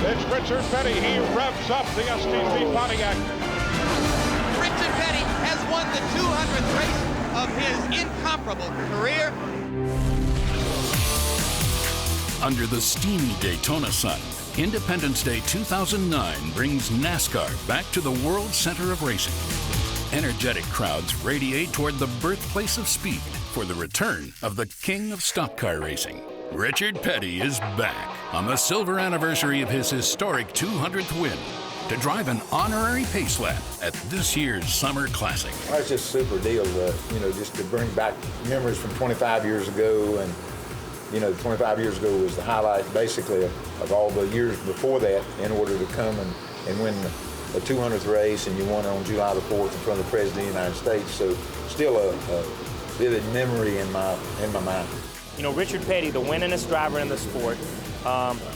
It's Richard Petty. He revs up the STP Pontiac. Richard Petty has won the 200th race of his incomparable career. Under the steamy Daytona sun, Independence Day 2009 brings NASCAR back to the world center of racing. Energetic crowds radiate toward the birthplace of speed for the return of the king of stock car racing. Richard Petty is back on the silver anniversary of his historic 200th win to drive an honorary pace lap at this year's Summer Classic. Well, it's just a super deal, just to bring back memories from 25 years ago. And, 25 years ago was the highlight, basically, of all the years before that in order to come and win the 200th race, and you won on July the 4th in front of the President of the United States. So still a vivid memory in my mind. Richard Petty, the winningest driver in the sport,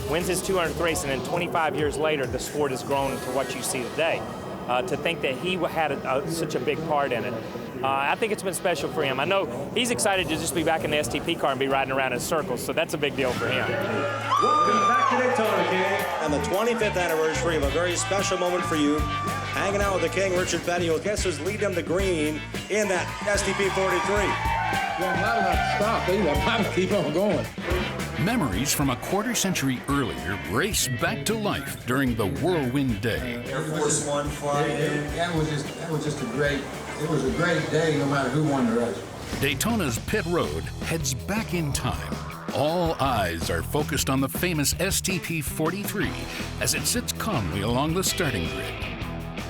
wins his 200th race, and then 25 years later, the sport has grown to what you see today. To think that he had such a big part in it, I think it's been special for him. I know he's excited to just be back in the STP car and be riding around in circles, so that's a big deal for him. Welcome back to Daytona, King. And the 25th anniversary of a very special moment for you, hanging out with the King, Richard Petty, who guess who's leading him to green in that STP 43. Well, I'm not allowed to stop either. I'm going to keep on going. Memories from a quarter century earlier race back to life during the Whirlwind Day. Air Force One flying in. That was just a great day no matter who won the race. Daytona's pit road heads back in time. All eyes are focused on the famous STP 43 as it sits calmly along the starting grid.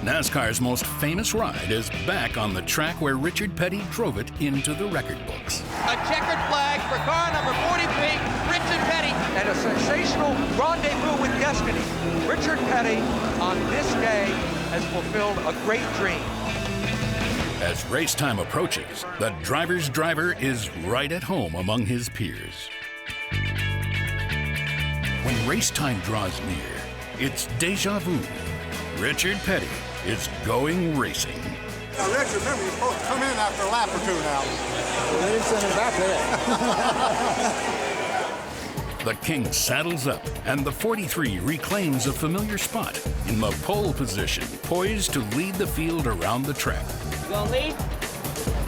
NASCAR's most famous ride is back on the track where Richard Petty drove it into the record books. A checkered flag for car number 43, Richard Petty. And a sensational rendezvous with destiny. Richard Petty, on this day, has fulfilled a great dream. As race time approaches, the driver's driver is right at home among his peers. When race time draws near, it's deja vu. Richard Petty is going racing. Now, Richard, remember, you're supposed to come in after a lap or two now. They didn't send him back there. The King saddles up, and the 43 reclaims a familiar spot in the pole position, poised to lead the field around the track. You gonna lead?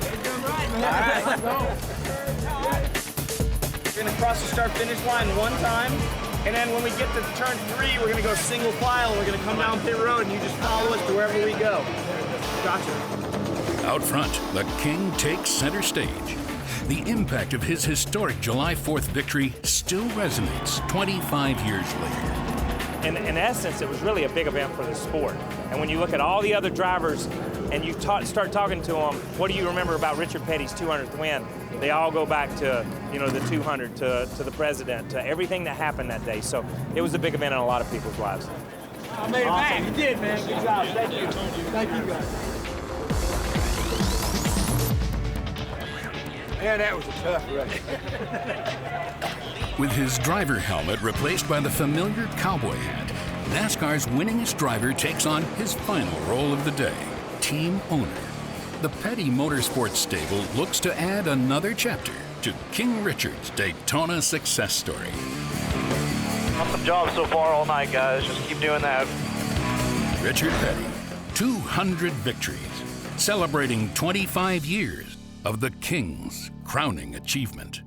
You're doing right, man. All right, let's go. We're gonna cross the start-finish line one time. And then when we get to turn 3, we're gonna go single file. We're gonna come down pit road, and you just follow us to wherever we go. Gotcha. Out front, the King takes center stage. The impact of his historic July 4th victory still resonates 25 years later. In essence, it was really a big event for the sport. And when you look at all the other drivers and you start talking to them, what do you remember about Richard Petty's 200th win? They all go back to, the 200, to the president, to everything that happened that day. So it was a big event in a lot of people's lives. I made it back. You did, man. Good job. Thank you. Thank you, guys. Man, that was a tough race. With his driver helmet replaced by the familiar cowboy hat, NASCAR's winningest driver takes on his final role of the day, team owner. The Petty Motorsports stable looks to add another chapter to King Richard's Daytona success story. Awesome job so far all night, guys. Just keep doing that. Richard Petty, 200 victories, celebrating 25 years of the King's crowning achievement.